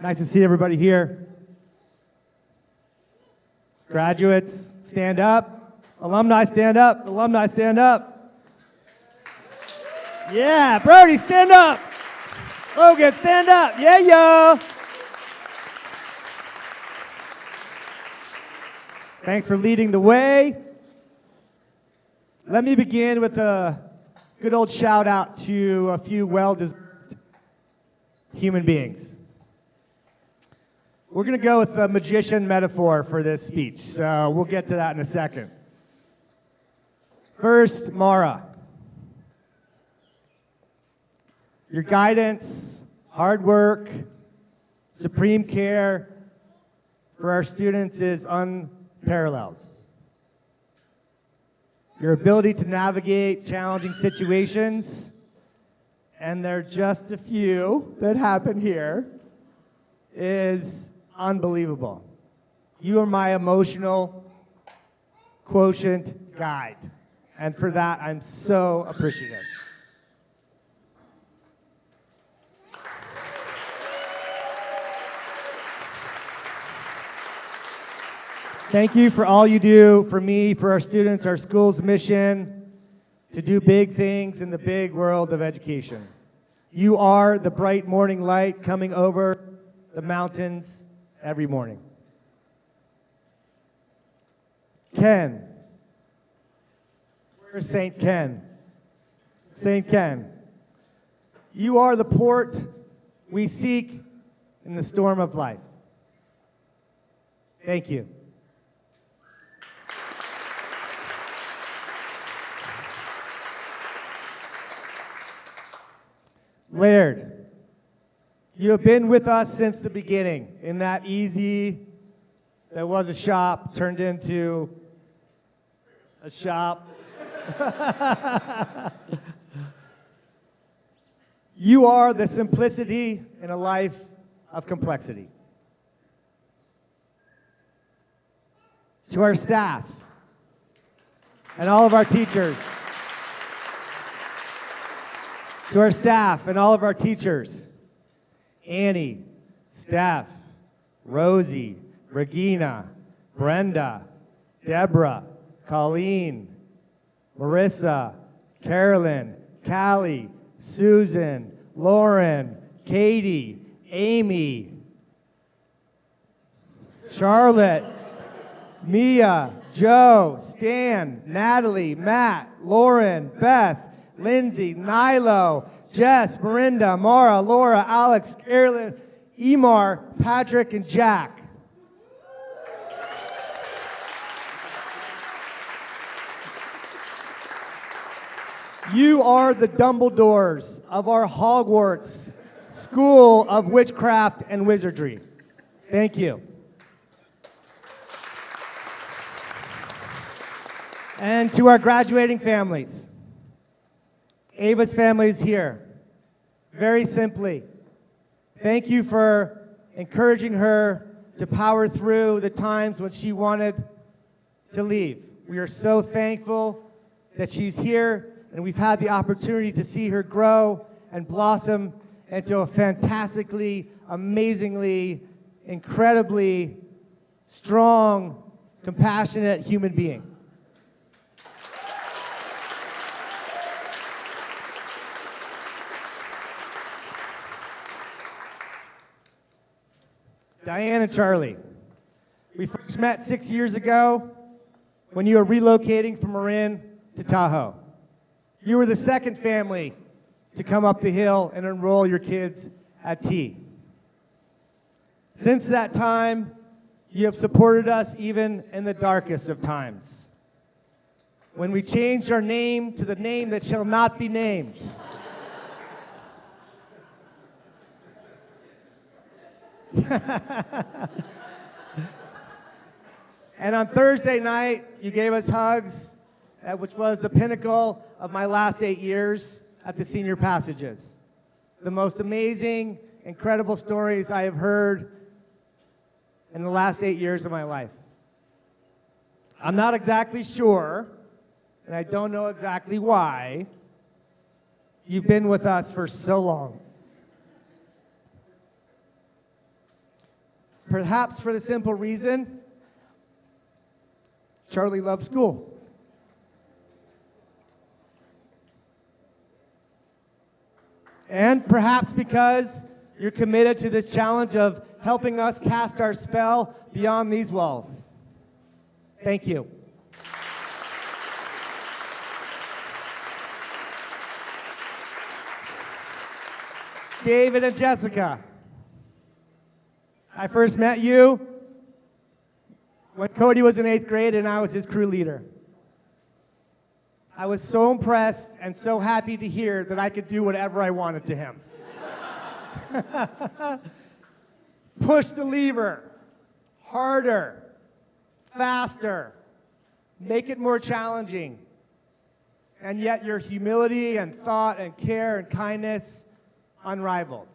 Nice to see everybody here. Graduates, stand up. Alumni, stand up. Alumni, stand up. Yeah, Brody, stand up. Logan, stand up. Yeah, yo. Thanks for leading the way. Let me begin with a good old shout out to a few well-deserved human beings. We're going to go with the magician metaphor for this speech, so we'll get to that in a second. First, Mara. Your guidance, hard work, supreme care for our students is unparalleled. Your ability to navigate challenging situations, and there are just a few that happen here, is unbelievable. You are my emotional quotient guide, and for that, I'm so appreciative. Thank you for all you do for me, for our students, our school's mission to do big things in the big world of education. You are the bright morning light coming over the mountains every morning. Ken. Where's St. Ken? St. Ken. You are the port we seek in the storm of life. Thank you. Laird, you have been with us since the beginning in that easy, that was a shop, turned into a shop. You are the simplicity in a life of complexity. To our staff and all of our teachers, to our staff and all of our teachers, Annie, Steph, Rosie, Regina, Brenda, Deborah, Colleen, Marissa, Carolyn, Callie, Susan, Lauren, Katie, Amy, Charlotte, Mia, Joe, Stan, Natalie, Matt, Lauren, Beth, Lindsay, Nilo, Jess, Marinda, Mara, Laura, Alex, Carolyn, Emar, Patrick, and Jack. You are the Dumbledores of our Hogwarts School of Witchcraft and Wizardry. Thank you. And to our graduating families. Ava's family is here. Very simply, thank you for encouraging her to power through the times when she wanted to leave. We are so thankful that she's here, and we've had the opportunity to see her grow and blossom into a fantastically, amazingly, incredibly strong, compassionate human being. Diane and Charlie, we first met 6 years ago when you were relocating from Marin to Tahoe. You were the second family to come up the hill and enroll your kids at T. Since that time, you have supported us even in the darkest of times. When we changed our name to the name that shall not be named. And on Thursday night, you gave us hugs, which was the pinnacle of my last 8 years at the Senior Passages. The most amazing, incredible stories I have heard in the last 8 years of my life. I'm not exactly sure, and I don't know exactly why, you've been with us for so long. Perhaps for the simple reason, Charlie loves school. And perhaps because you're committed to this challenge of helping us cast our spell beyond these walls. Thank you. David and Jessica, I first met you when Cody was in 8th grade and I was his crew leader. I was so impressed and so happy to hear that I could do whatever I wanted to him. Push the lever, harder, faster, make it more challenging. And yet your humility and thought and care and kindness, unrivaled.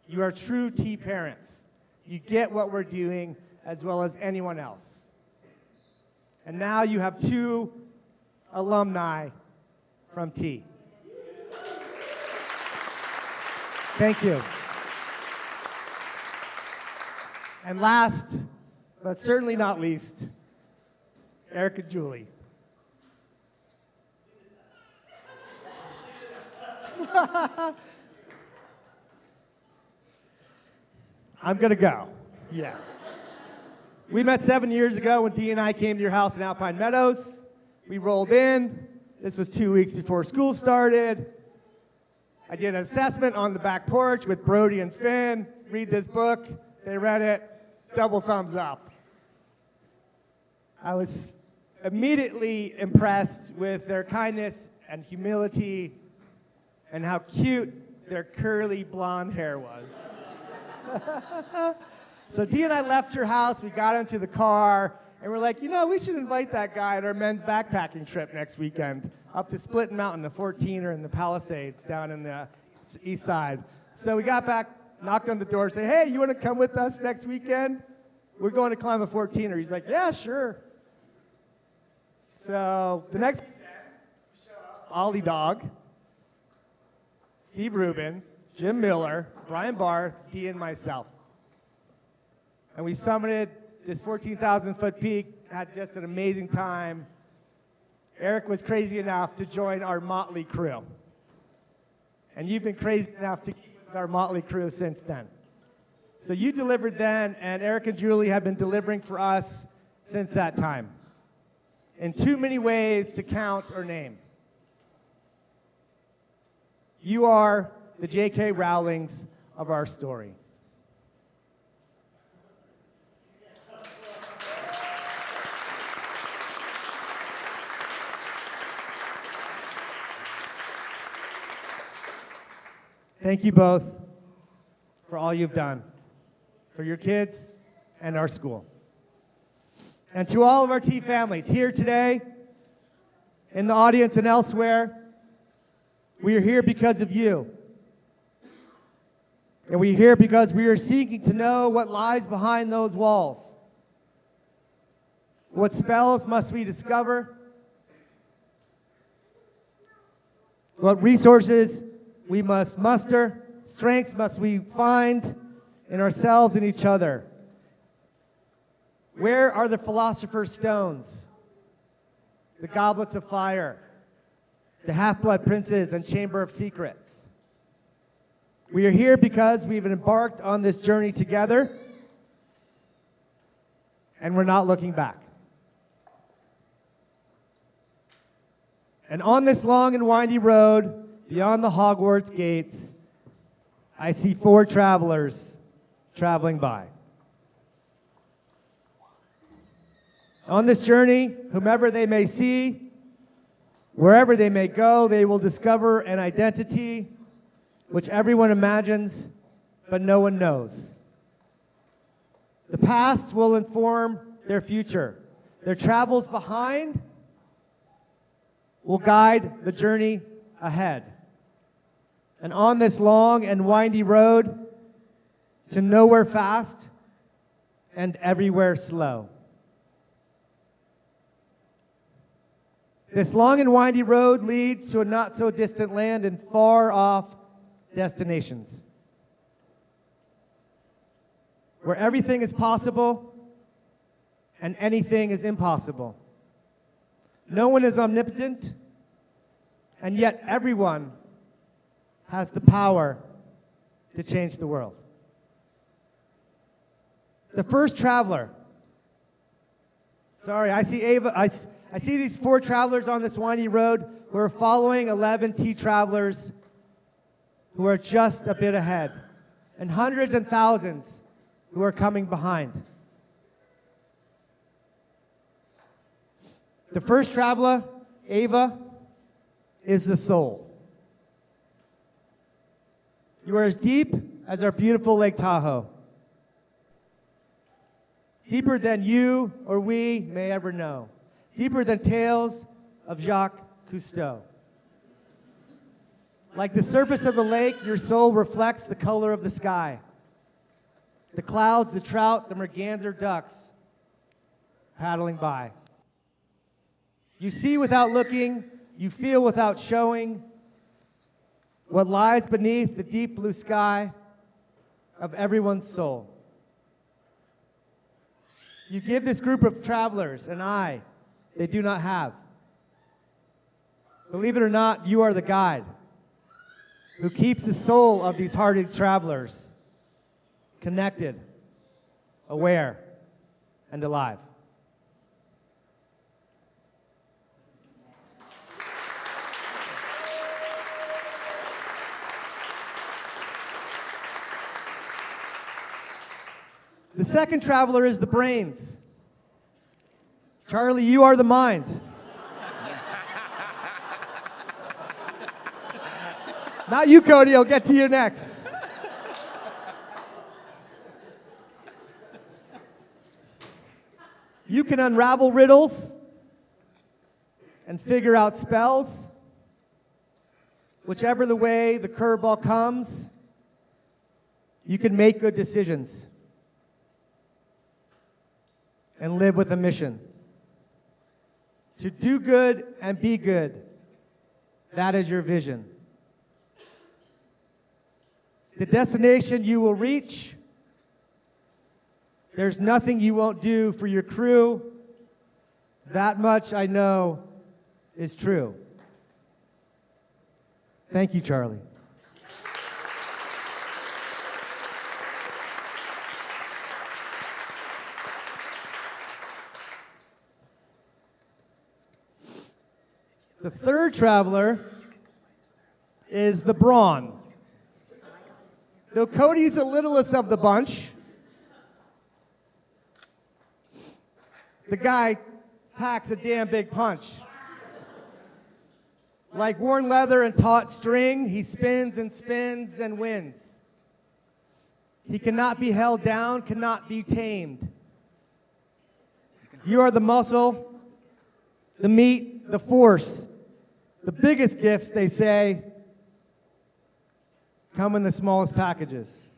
You are true T parents. You get what we're doing as well as anyone else. And now you have 2 alumni from T. Thank you. And last, but certainly not least, Eric and Julie. I'm gonna go. Yeah. We met 7 years ago when Dee and I came to your house in Alpine Meadows. We rolled in. This was 2 weeks before school started. I did an assessment on the back porch with Brody and Finn. Read this book. They read it. Double thumbs up. I was immediately impressed with their kindness and humility and how cute their curly blonde hair was. So Dee and I left your house, we got into the car, and we're like, you know, we should invite that guy at our men's backpacking trip next weekend up to Splitting Mountain, the 14er in the Palisades down in the east side. So we got back, knocked on the door, said, hey, you want to come with us next weekend? We're going to climb a 14er. He's like, yeah, sure. So the next weekend, we show up, Ollie Dog, Steve Rubin, Jim Miller, Brian Barth, Dee, and myself. And we summited this 14,000-foot peak, had just an amazing time. Eric was crazy enough to join our motley crew. And you've been crazy enough to keep with our motley crew since then. So you delivered then, and Eric and Julie have been delivering for us since that time, in too many ways to count or name. You are the J.K. Rowlings of our story. Thank you both for all you've done for your kids and our school. And to all of our T families here today, in the audience and elsewhere, we are here because of you. And we are here because we are seeking to know what lies behind those walls. What spells must we discover? What resources we must muster, strengths must we find in ourselves and each other. Where are the philosopher's stones, the goblets of fire, the half-blood princes and chamber of secrets? We are here because we've embarked on this journey together, and we're not looking back. And on this long and windy road, beyond the Hogwarts gates, I see 4 travelers traveling by. On this journey, whomever they may see, wherever they may go, they will discover an identity which everyone imagines, but no one knows. The past will inform their future. Their travels behind will guide the journey ahead. And on this long and windy road to nowhere fast and everywhere slow. This long and windy road leads to a not so distant land and far off destinations, where everything is possible and anything is impossible. No one is omnipotent, and yet everyone has the power to change the world. The first traveler. Sorry, I see Ava. I see these 4 travelers on this windy road who are following 11 T travelers who are just a bit ahead, and hundreds and thousands who are coming behind. The first traveler, Ava, is the soul. You are as deep as our beautiful Lake Tahoe. Deeper than you or we may ever know. Deeper than tales of Jacques Cousteau. Like the surface of the lake, your soul reflects the color of the sky. The clouds, the trout, the merganser ducks paddling by. You see without looking, you feel without showing what lies beneath the deep blue sky of everyone's soul. You give this group of travelers an eye they do not have. Believe it or not, you are the guide who keeps the soul of these hardy travelers connected, aware, and alive. The second traveler is the brains. Charlie, you are the mind. Not you, Cody. I'll get to you next. You can unravel riddles and figure out spells. Whichever the way the curveball comes, you can make good decisions and live with a mission. To do good and be good, that is your vision. The destination you will reach, there's nothing you won't do for your crew. That much I know is true. Thank you, Charlie. The third traveler is the brawn. Though Cody's the littlest of the bunch, the guy packs a damn big punch. Like worn leather and taut string, he spins and spins and wins. He cannot be held down, cannot be tamed. You are the muscle, the meat, the force. The biggest gifts, they say, come in the smallest packages.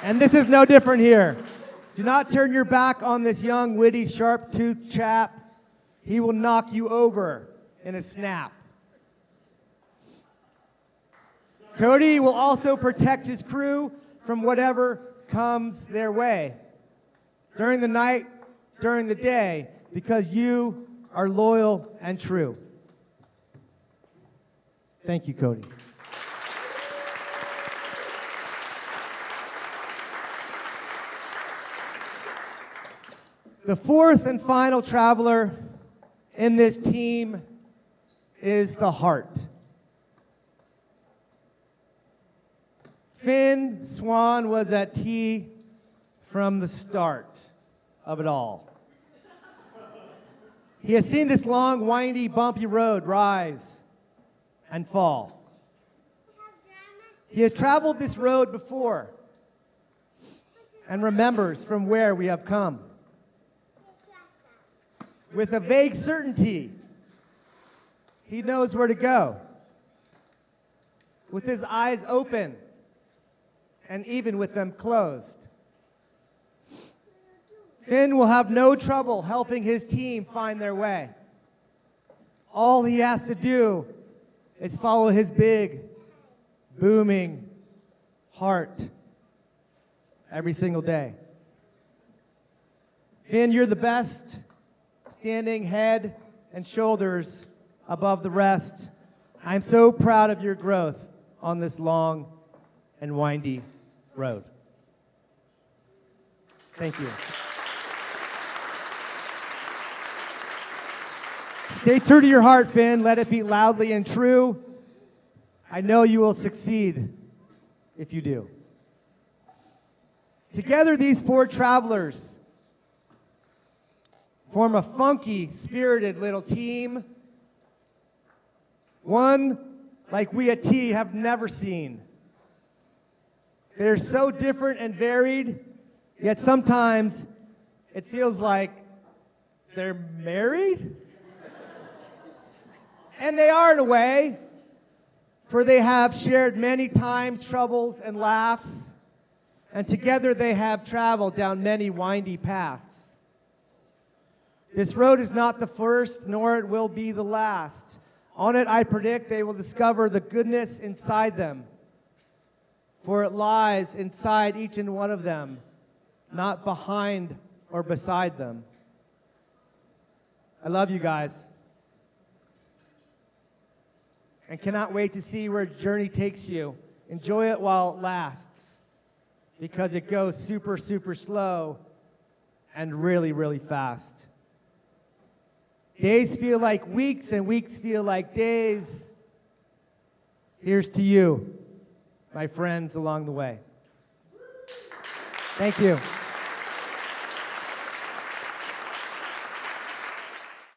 And this is no different here. Do not turn your back on this young, witty, sharp-toothed chap. He will knock you over in a snap. Cody will also protect his crew from whatever comes their way. During the night, during the day, because you are loyal and true. Thank you, Cody. The fourth and final traveler in this team is the heart. Finn Swan was at T from the start of it all. He has seen this long, windy, bumpy road rise and fall. He has traveled this road before and remembers from where we have come. With a vague certainty, he knows where to go. With his eyes open and even with them closed. Finn will have no trouble helping his team find their way. All he has to do is follow his big, booming heart every single day. Finn, you're the best, standing head and shoulders above the rest. I'm so proud of your growth on this long and windy road. Thank you. Stay true to your heart, Finn. Let it beat loudly and true. I know you will succeed if you do. Together, these four travelers form a funky, spirited little team. One like we at T have never seen. They're so different and varied, yet sometimes it feels like they're married. And they are in a way, for they have shared many times troubles and laughs, and together they have traveled down many windy paths. This road is not the first, nor it will be the last. On it, I predict they will discover the goodness inside them, for it lies inside each and one of them, not behind or beside them. I love you guys, and cannot wait to see where the journey takes you. Enjoy it while it lasts, because it goes super, super slow and really, really fast. Days feel like weeks, and weeks feel like days. Here's to you, my friends along the way. Thank you.